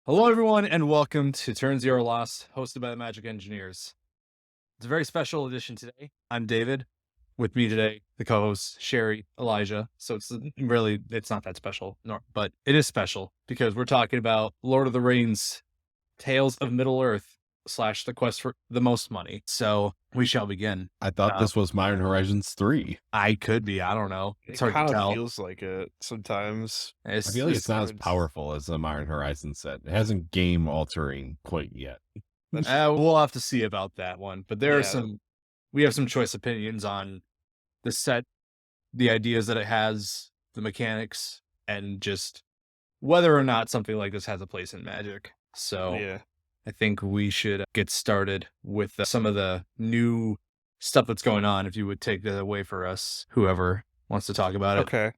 Hello, everyone, and welcome to Turn Zero Lost, hosted by the Magic Engineers. It's a very special edition today. I'm David. With me today, the co-hosts Sherry, Elijah. So it's not that special, but it is special because we're talking about Lord of the Rings, Tales of Middle Earth / the quest for the most money. So we shall begin. I thought this was Modern Horizons 3. I could be. I don't know. It's It hard to kind of tell. feels like it sometimes. I feel like it's not as cards. powerful as the Modern Horizons set. It hasn't game altering quite yet. We'll have to see about that one. But there are Yeah. we have some choice opinions on the set, the ideas that it has, the mechanics, and just whether or not something like this has a place in Magic. So Yeah. I think we should get started with some of the new stuff that's going on. If you would take that away for us, whoever wants to talk about it. Okay.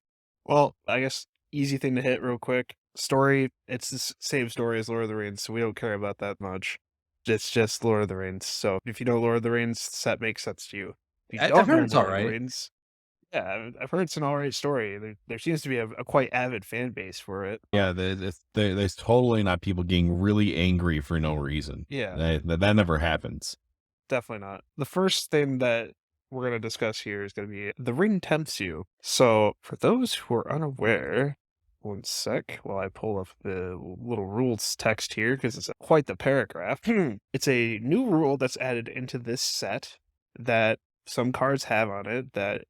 Well, I guess easy thing to hit real quick. Story, it's the same story as Lord of the Rings, so we don't care about that much. It's just Lord of the Rings. So if you know Lord of the Rings, set makes sense to you. If you I've don't heard know it's Lord of the alright. Rings, yeah, I've heard it's an alright story. There seems to be a quite avid fan base for it. Yeah, there's totally not people getting really angry for no reason. Yeah. That never happens. Definitely not. The first thing that we're going to discuss here is going to be the ring tempts you. So, for those who are unaware, one sec while I pull up the little rules text here because it's quite the paragraph. It's a new rule that's added into this set that some cards have on it that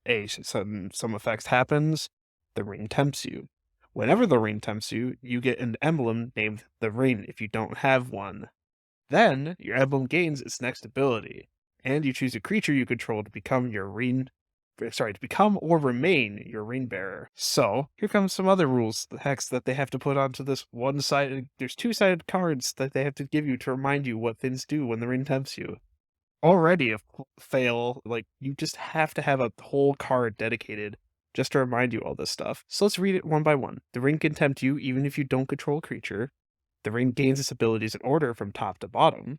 some effects happens, the ring tempts you. Whenever the ring tempts you, you get an emblem named the ring if you don't have one. Then, your emblem gains its next ability, and you choose a creature you control to become to become or remain your ring bearer. So, here comes some other rules, the hex that they have to put onto this one-sided, there's two-sided cards that they have to give you to remind you what things do when the ring tempts you. Already a fail, like, you just have to have a whole card dedicated just to remind you all this stuff. So let's read it one by one. The ring can tempt you even if you don't control a creature. The ring gains its abilities in order from top to bottom.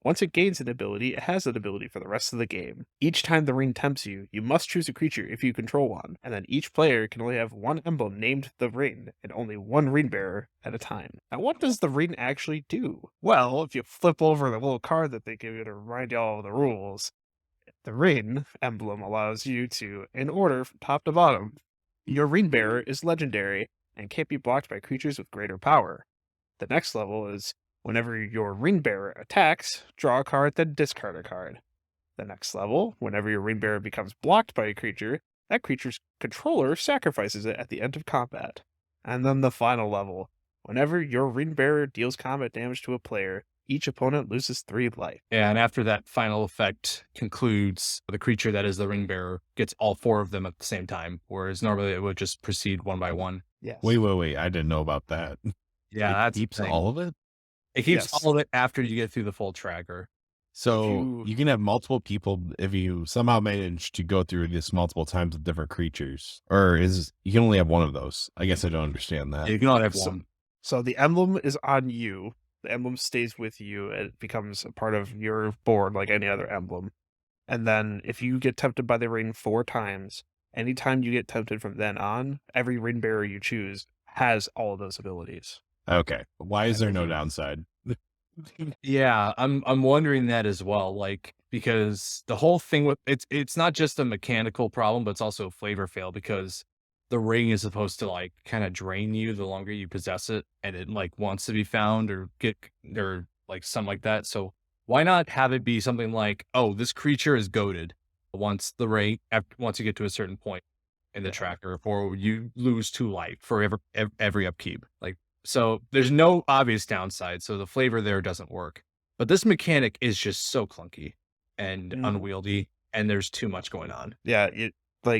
Once it gains an ability, it has that ability for the rest of the game. Each time the ring tempts you, you must choose a creature if you control one, and then each player can only have one emblem named the ring, and only one ring bearer at a time. Now, what does the ring actually do? Well, if you flip over the little card that they give you to remind you all of the rules, the ring emblem allows you to, in order from top to bottom, your ring bearer is legendary and can't be blocked by creatures with greater power. The next level is whenever your ring bearer attacks, draw a card, then discard a card. The next level, whenever your ring bearer becomes blocked by a creature, that creature's controller sacrifices it at the end of combat. And then the final level, whenever your ring bearer deals combat damage to a player, each opponent loses 3 life. Yeah, and after that final effect concludes, the creature that is the ring bearer gets all 4 of them at the same time, whereas normally it would just proceed one by one. Yes. Wait. I didn't know about that. Yeah, It that's keeps the thing. all of it? It keeps Yes. all of it after you get through the full tracker. So you can have multiple people if you somehow manage to go through this multiple times with different creatures. Or you can only have one of those? I guess I don't understand that. You can only have So- one. So the emblem is on you. The emblem stays with you. It becomes a part of your board like any other emblem. And then if you get tempted by the ring 4 times, anytime you get tempted from then on, every ring bearer you choose has all of those abilities. Okay. Why is there no Everything. downside? Yeah, I'm wondering that as well, like, because the whole thing with it's not just a mechanical problem, but it's also a flavor fail because the ring is supposed to like kind of drain you the longer you possess it, and it like wants to be found or get or like something like that. So why not have it be something like, oh, this creature is goaded once once you get to a certain point in the Yeah. tracker, or you lose 2 life for every upkeep. Like, so there's no obvious downside, so the flavor there doesn't work. But this mechanic is just so clunky and Mhm. unwieldy, and there's too much going on. Yeah,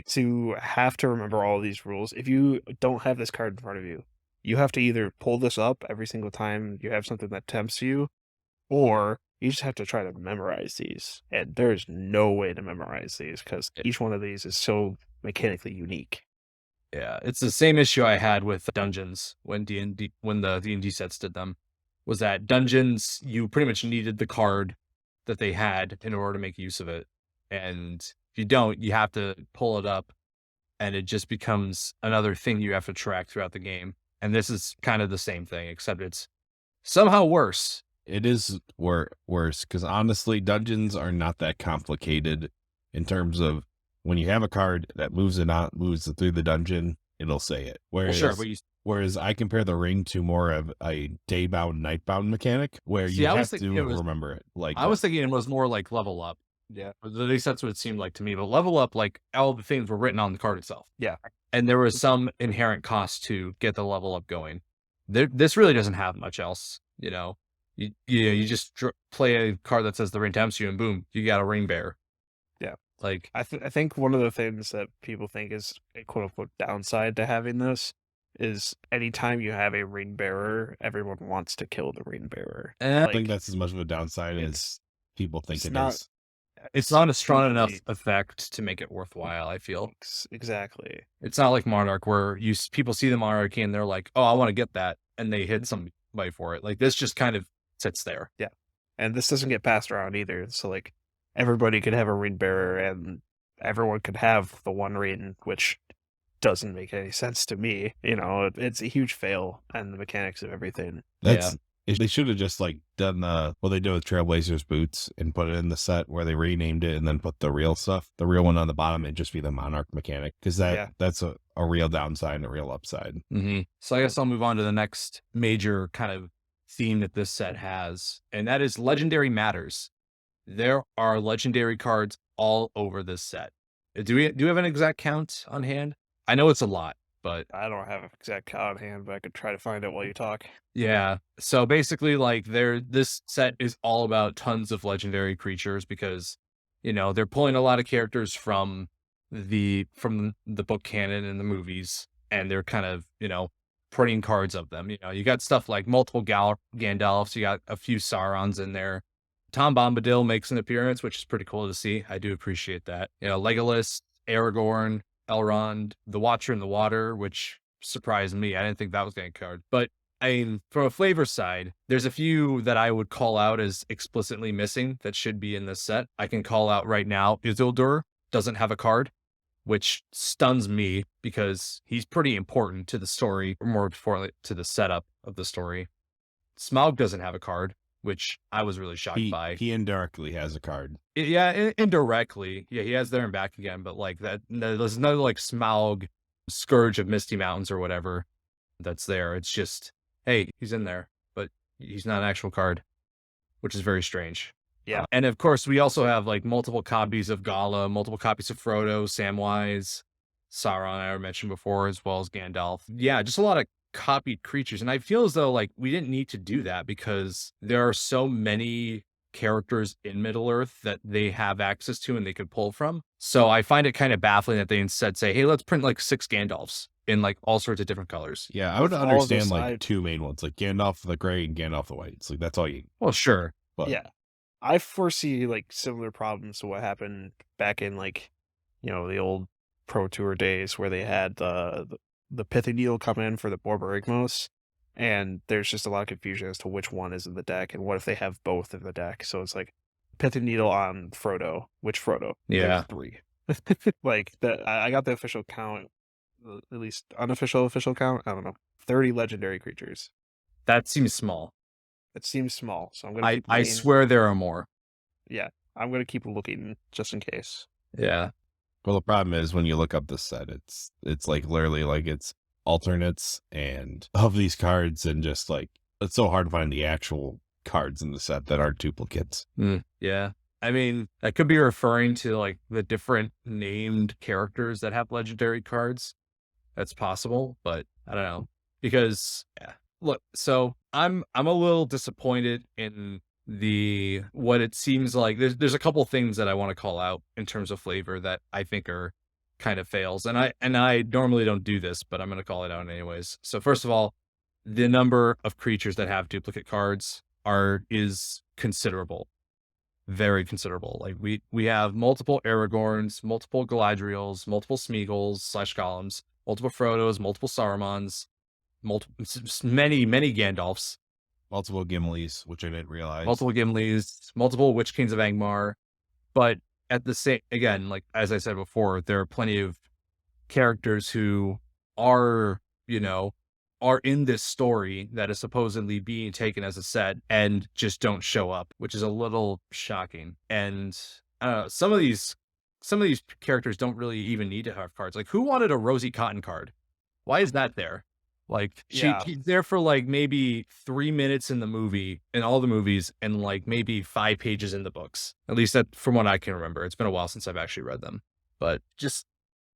to have to remember all of these rules. If you don't have this card in front of you, you have to either pull this up every single time you have something that tempts you, or you just have to try to memorize these. And there's no way to memorize these because each one of these is so mechanically unique. Yeah, it's the same issue I had with dungeons when the D&D sets did them. Was that dungeons, you pretty much needed the card that they had in order to make use of it. And if you don't, you have to pull it up and it just becomes another thing you have to track throughout the game. And this is kind of the same thing, except it's somehow worse. It is worse because honestly, dungeons are not that complicated in terms of when you have a card that moves through the dungeon, it'll say it. Well, sure, but you Whereas I compare the ring to more of a day-bound, night-bound mechanic where see. you I was have to thinking it was. remember it. Like I was thinking it was more like level up. Yeah. At least that's what it seemed like to me. But level up, like all the things were written on the card itself. Yeah. And there was some inherent cost to get the level up going. This really doesn't have much else. You just play a card that says the ring tempts you, and boom, you got a ring bearer. Yeah. Like I think one of the things that people think is a quote unquote downside to having this is anytime you have a ring bearer, everyone wants to kill the ring bearer. I think that's as much of a downside as people think it's it not- is. it's not a strong enough usually- effect to make it worthwhile. I feel Exactly. it's not like Monarch where people see the Monarchy and they're like, "Oh, I want to get that," and they hit somebody for it. Like this just kind of sits there. Yeah. And this doesn't get passed around either. So like everybody could have a ring bearer and everyone could have the one ring, which doesn't make any sense to me. It's a huge fail and the mechanics of everything. They should have just like done what they did with Trailblazers boots and put it in the set where they renamed it and then put the real stuff, the real one on the bottom, and just be the Monarch mechanic because that's a real downside and a real upside. Mm-hmm. So I guess I'll move on to the next major kind of theme that this set has, and that is legendary matters. There are legendary cards all over this set. Do we have an exact count on hand? I know it's a lot, but I don't have an exact count on hand, but I could try to find it while you talk. yeah. So basically, like this set is all about tons of legendary creatures because, they're pulling a lot of characters from the book canon and the movies, and they're kind of, printing cards of them. You got stuff like multiple Gandalfs, you got a few Saurons in there. Tom Bombadil makes an appearance, which is pretty cool to see. I do appreciate that. Legolas, Aragorn, Elrond, the Watcher in the Water, which surprised me. I didn't think that was getting a card. But from a flavor side, there's a few that I would call out as explicitly missing that should be in this set. I can call out right now, Isildur doesn't have a card, which stuns me because he's pretty important to the story, or more importantly, to the setup of the story. Smaug doesn't have a card, which I was really shocked by. He indirectly has a card. Yeah, indirectly. Yeah, he has there and back again, but like that, there's no like Smaug, Scourge of Misty Mountains or whatever that's there. It's just, hey, he's in there, but he's not an actual card, which is very strange. Yeah. And of course, we also have like multiple copies of Gala, multiple copies of Frodo, Samwise, Sauron, I mentioned before, as well as Gandalf. Yeah, just a lot of copied creatures. And I feel as though like we didn't need to do that because there are so many characters in Middle Earth that they have access to and they could pull from. So I find it kind of baffling that they instead say, hey, let's print like 6 Gandalfs in like all sorts of different colors. Yeah, I would With all understand this, like two main ones, like Gandalf the Gray and Gandalf the White. It's like that's all you. Well, sure. But Yeah. I foresee like similar problems to what happened back in like, the old Pro Tour days where they had the Pithy Needle come in for the Borborygmos, and there's just a lot of confusion as to which one is in the deck and what if they have both in the deck. So it's like Pithy Needle on Frodo. Which Frodo? Yeah. There's 3. Like I got the official count, at least unofficial official count. I don't know. 30 legendary creatures. That seems small. It seems small, so I'm gonna. Keep I looking. swear there are more. Yeah, I'm gonna keep looking just in case. Yeah. well, the problem is when you look up the set, it's like literally like it's alternates and of these cards, and just like it's so hard to find the actual cards in the set that aren't duplicates. Yeah. I mean, that could be referring to like the different named characters that have legendary cards. That's possible, but I don't know. Because look, so I'm a little disappointed in what it seems like. There's a couple things that I want to call out in terms of flavor that I think are kind of fails. And I normally don't do this, but I'm going to call it out anyways. So first of all, the number of creatures that have duplicate cards is considerable. Very considerable. Like we have multiple Aragorns, multiple Galadriels, multiple Smeagol's / Golems, multiple Frodos, multiple Sarumans, many Gandalfs, Multiple Gimlis, which I didn't realize. multiple Gimlis, multiple Witch Kings of Angmar. But at the same, again, like as I said before, there are plenty of characters who are, are in this story that is supposedly being taken as a set and just don't show up, which is a little shocking. And some of these characters don't really even need to have cards. Like, who wanted a Rosie Cotton card? Why is that there? Like, she's there for like maybe 3 minutes in the movie, in all the movies, and like maybe 5 pages in the books. At least that from what I can remember. It's been a while since I've actually read them. But just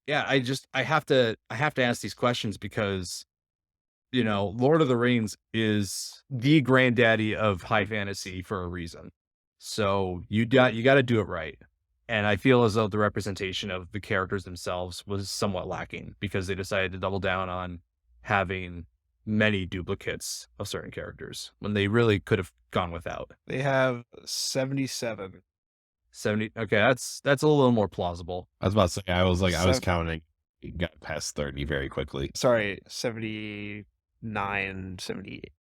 yeah, I have to ask these questions because Lord of the Rings is the granddaddy of high fantasy for a reason. So you got to do it right. And I feel as though the representation of the characters themselves was somewhat lacking because they decided to double down on having many duplicates of certain characters when they really could have gone without. They have 77. 70. Okay, that's a little more plausible. I was about to say, I was counting. It got past 30 very quickly. Sorry, 79, 78.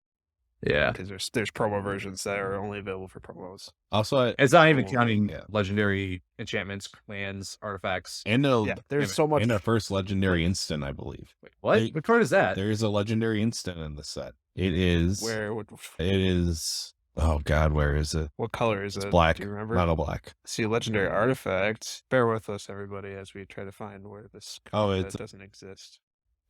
Yeah, because there's promo versions that are only available for promos. Also, it's not even counting legendary enchantments, lands, artifacts. And there's so much. And a first legendary instant, I believe. Wait, what? What card is that? There is a legendary instant in the set. It is where? It is. Oh God, where is it? What color is it's it? Black. Do you remember? Not a black. See, legendary artifact. Bear with us, everybody, as we try to find where this card doesn't exist.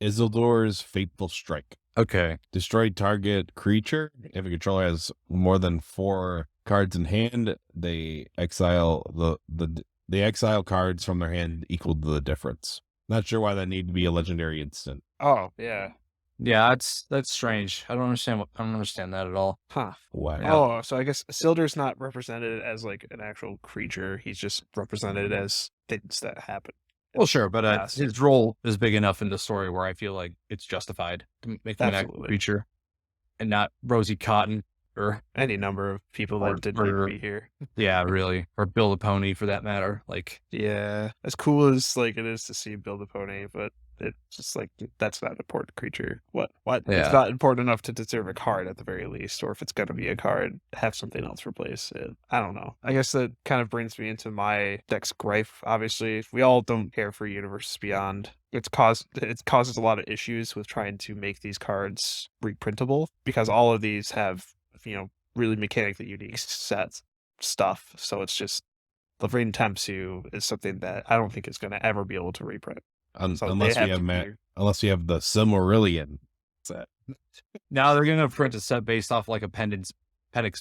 Isildur's Fateful Strike. Okay. Destroy target creature. If a controller has more than 4 cards in hand, they exile they exile cards from their hand equal to the difference. Not sure why that need to be a legendary instant. Oh, yeah. Yeah, that's strange. I don't understand that at all. Huh. Wow. Yeah. Oh, so I guess Isildur's not represented as like an actual creature. He's just represented as things that happen. Well, sure, but his role is big enough in the story where I feel like it's justified to make him an actual creature and not Rosie Cotton or any number of people that didn't need to be here. Yeah, really. Or Bill the Pony for that matter. Like, yeah, as cool as like it is to see Bill the Pony, but it's just like that's not an important creature. What? Yeah. It's not important enough to deserve a card at the very least, or if it's gonna be a card, have something else replace it. I don't know. I guess that kind of brings me into my deck's gripe. Obviously, we all don't care for Universes Beyond. It causes a lot of issues with trying to make these cards reprintable because all of these have really mechanically unique sets stuff. So it's just the Rain Tempsu is something that I don't think is going to ever be able to reprint. Unless we have the Silmarillion set. Now they're gonna print a set based off like Appendix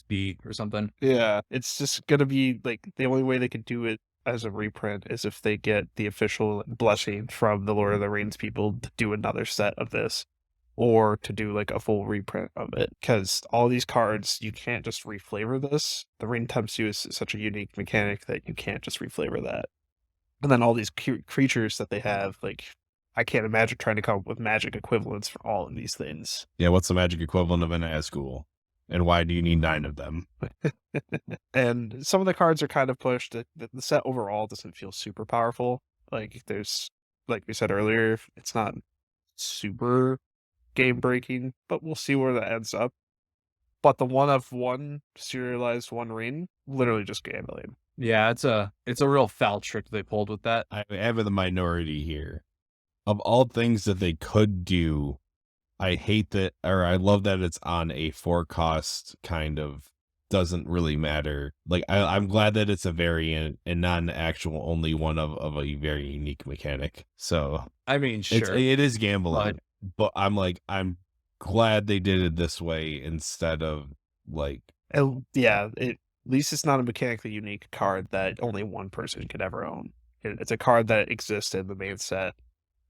B or something. Yeah, it's just gonna be like the only way they could do it as a reprint is if they get the official blessing from the Lord of the Rings people to do another set of this, or to do like a full reprint of it. Because all these cards, you can't just reflavor this. The Rain Tempsu is such a unique mechanic that you can't just reflavor that. And then all these creatures that they have, like, I can't imagine trying to come up with magic equivalents for all of these things. Yeah, what's the magic equivalent of an Nazgul? And why do you need 9 of them? And some of the cards are kind of pushed. The set overall doesn't feel super powerful. Like, like we said earlier, it's not super game-breaking, but we'll see where that ends up. But the 1/1 serialized One Ring, literally just gambling. Yeah, it's a real foul trick they pulled with that. I am in the minority here. Of all things that they could do, I hate that, or I love that it's on a 4-cost kind of doesn't really matter. Like I'm glad that it's a variant and not an actual only one of a very unique mechanic. So I mean, sure, it is gambling, but I'm glad they did it this way instead of like at least it's not a mechanically unique card that only one person could ever own. It's a card that exists in the main set.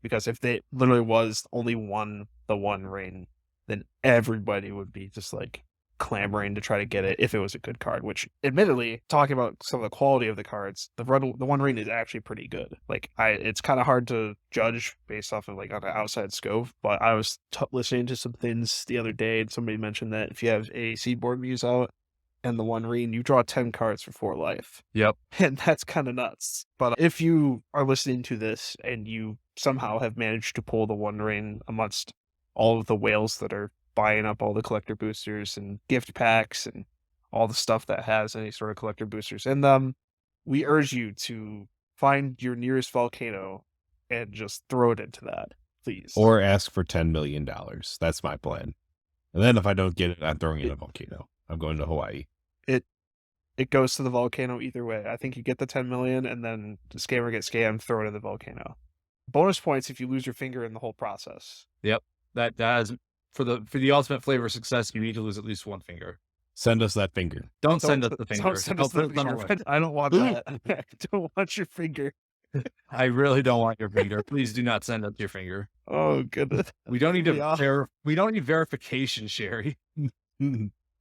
Because if they literally was only the One Ring, then everybody would be just like clamoring to try to get it if it was a good card. Which, admittedly, talking about some of the quality of the cards, the One Ring is actually pretty good. Like it's kind of hard to judge based off of like on an outside scope. But I was listening to some things the other day, and somebody mentioned that if you have a Seedboard Muse out and the One Ring, you draw 10 cards for 4 life. Yep. And that's kind of nuts. But if you are listening to this and you somehow have managed to pull the One Ring amongst all of the whales that are buying up all the collector boosters and gift packs and all the stuff that has any sort of collector boosters in them, we urge you to find your nearest volcano and just throw it into that. please. Or ask for $10 million. That's my plan. And then if I don't get it, I'm throwing it in a volcano. I'm going to Hawaii. It goes to the volcano either way. I think you get the 10 million, and then the scammer gets scammed, throw it in the volcano. Bonus points if you lose your finger in the whole process. Yep. That is for the ultimate flavor of success, you need to lose at least one finger. Send us that finger. Don't send us the finger. Don't send us the finger. I don't want that. I don't want your finger. I really don't want your finger. Please do not send us your finger. Oh goodness. We don't need to we don't need verification, Sherry.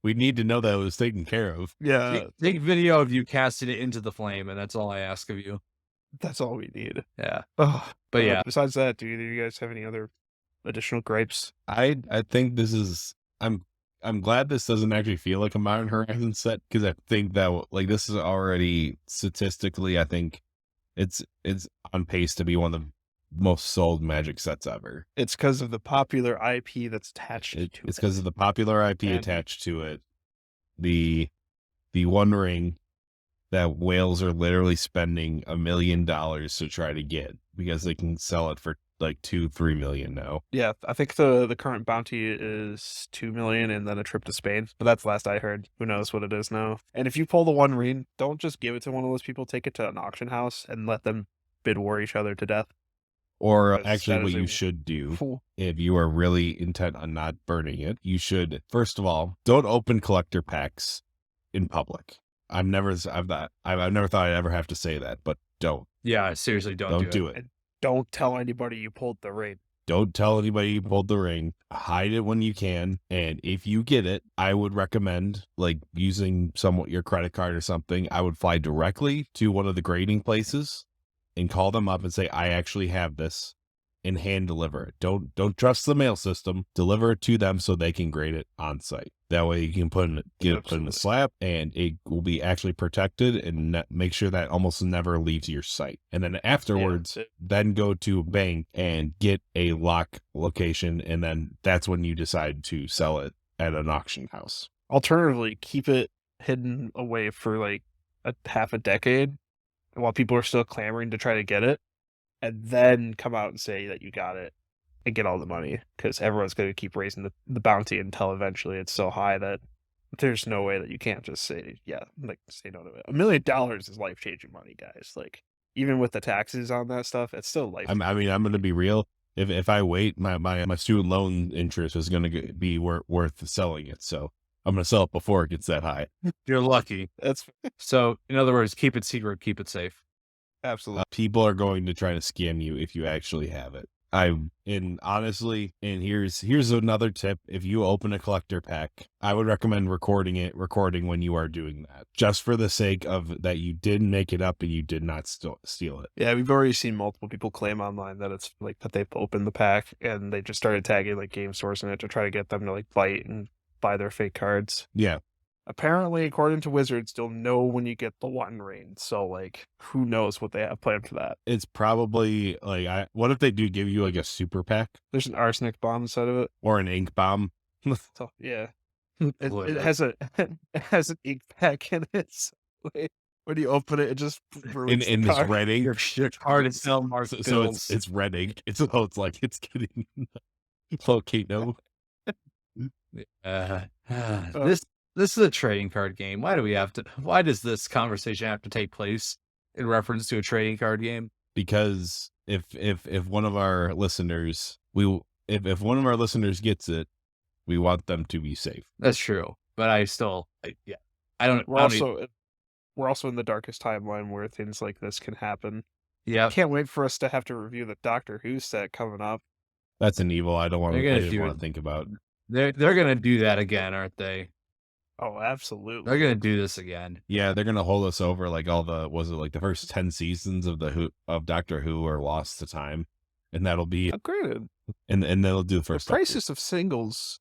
We need to know that it was taken care of. Yeah. Take video of you casting it into the flame, and that's all I ask of you. That's all we need. Yeah. Oh, but yeah. Besides that, do either of you guys have any other additional gripes? I think this is I'm glad this doesn't actually feel like a Modern Horizon set, because I think that like this is already statistically, I think it's on pace to be one of the most sold Magic sets ever. It's because of the popular IP that's attached to it. It's because of the popular IP attached to it. The One Ring that whales are literally spending $1 million to try to get, because they can sell it for like 2-3 million now. Yeah, I think the current bounty is 2 million and then a trip to Spain, but that's last I heard. Who knows what it is now? And if you pull the One Ring, don't just give it to one of those people. Take it to an auction house and let them bid war each other to death. Or actually what you should do, if you are really intent on not burning it, you should, first of all, don't open collector packs in public. I've never thought I'd ever have to say that, but don't. Yeah, seriously, don't do it. And don't tell anybody you pulled the ring. Don't tell anybody you pulled the ring. Hide it when you can. And if you get it, I would recommend like using your credit card or something. I would fly directly to one of the grading places and call them up and say, I actually have this, and hand deliver it. Don't trust the mail system. Deliver it to them so they can grade it on site. That way you can put it in a slab, and it will be actually protected, and make sure that almost never leaves your site. And then afterwards, then go to a bank and get a lock location, and then that's when you decide to sell it at an auction house. Alternatively, keep it hidden away for like half a decade while people are still clamoring to try to get it, and then come out and say that you got it and get all the money, because everyone's going to keep raising the bounty until eventually it's so high that there's no way that you can't just say say no to it. $1 million is life-changing money, guys. Like, even with the taxes on that stuff, it's still life. I mean, I'm going to be real. If I wait, my student loan interest is going to be worth selling it. So I'm going to sell it before it gets that high. You're lucky. So, in other words, keep it secret, keep it safe. Absolutely. People are going to try to scam you if you actually have it. Honestly, here's another tip. If you open a collector pack, I would recommend recording when you are doing that, just for the sake of that you did make it up and you did not steal it. Yeah, we've already seen multiple people claim online that it's like that they've opened the pack and they just started tagging like Game Source in it to try to get them to like bite and buy their fake cards. Yeah. Apparently, according to Wizards, they'll know when you get the One Ring. So, like, who knows what they have planned for that? It's probably like, what if they do give you like a super pack? There's an arsenic bomb inside of it, or an ink bomb. So, yeah, it has an ink pack in it. So, when you open it, it just ruins in this red ink. Your card is still marked. So it's red ink. It's getting volcano. This is a trading card game. Why does this conversation have to take place in reference to a trading card game? Because if one of our listeners if one of our listeners gets it, we want them to be safe. That's true. But I don't. We're also in the darkest timeline where things like this can happen. Yeah. I can't wait for us to have to review the Doctor Who set coming up. That's an evil I don't want to think about. They're gonna do that again, aren't they? Oh, absolutely. They're going to do this again. Yeah, they're going to hold us over like the first 10 seasons of Doctor Who are lost to time. And that'll be upgraded. And they'll do the first The prices of singles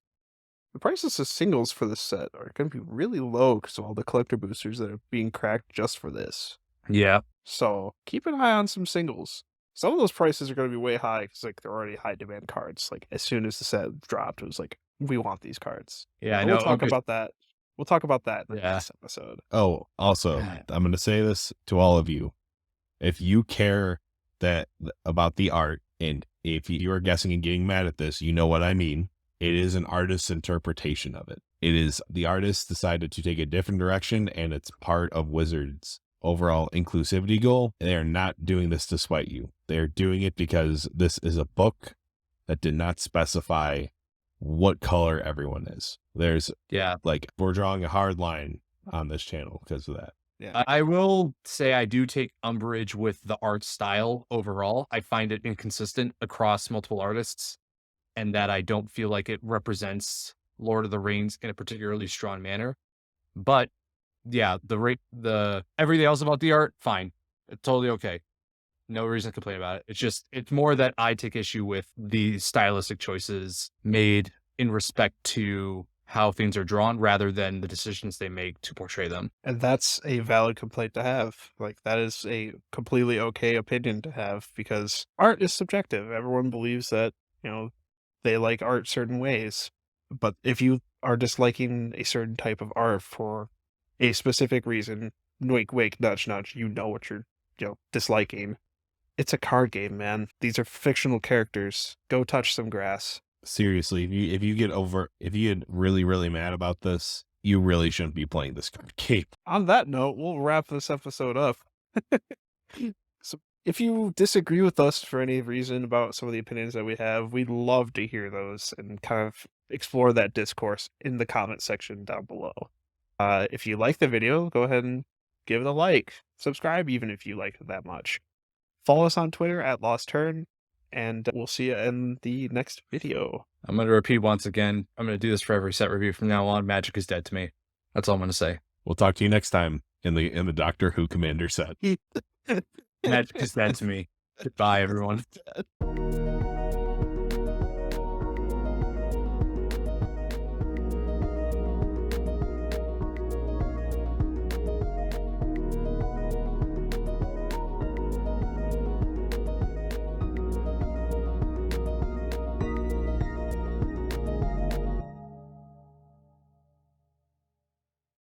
for this set are going to be really low because of all the collector boosters that are being cracked just for this. Yeah. So keep an eye on some singles. Some of those prices are going to be way high because like they're already high demand cards. Like as soon as the set dropped, it was like, we want these cards. Yeah, I know. We'll talk about that. We'll talk about that in the next episode. Oh, also, I'm going to say this to all of you. If you care about the art, and if you are guessing and getting mad at this, you know what I mean. It is an artist's interpretation of it. It is the artist decided to take a different direction, and it's part of Wizards' overall inclusivity goal. They are not doing this to spite you. They're doing it because this is a book that did not specify what color everyone is. There's like, we're drawing a hard line on this channel because of that. Yeah. I will say I do take umbrage with the art style overall. I find it inconsistent across multiple artists, and that I don't feel like it represents Lord of the Rings in a particularly strong manner. But yeah, the everything else about the art, fine. It's totally okay. No reason to complain about it. It's more that I take issue with the stylistic choices made in respect to how things are drawn rather than the decisions they make to portray them. And that's a valid complaint to have. Like, that is a completely okay opinion to have, because art is subjective. Everyone believes that, you know, they like art certain ways. But if you are disliking a certain type of art for a specific reason, wink, wink, nudge, nudge, you know what you're, disliking. It's a card game, man. These are fictional characters. Go touch some grass. Seriously, if you get really, really mad about this, you really shouldn't be playing this card game. On that note, we'll wrap this episode up. So if you disagree with us for any reason about some of the opinions that we have, we'd love to hear those and kind of explore that discourse in the comment section down below. If you like the video, go ahead and give it a like. Subscribe even if you like it that much. Follow us on Twitter at Lost Turn, and we'll see you in the next video. I'm going to repeat once again. I'm going to do this for every set review from now on. Magic is dead to me. That's all I'm going to say. We'll talk to you next time in the Doctor Who Commander set. Magic is dead to me. Goodbye, everyone.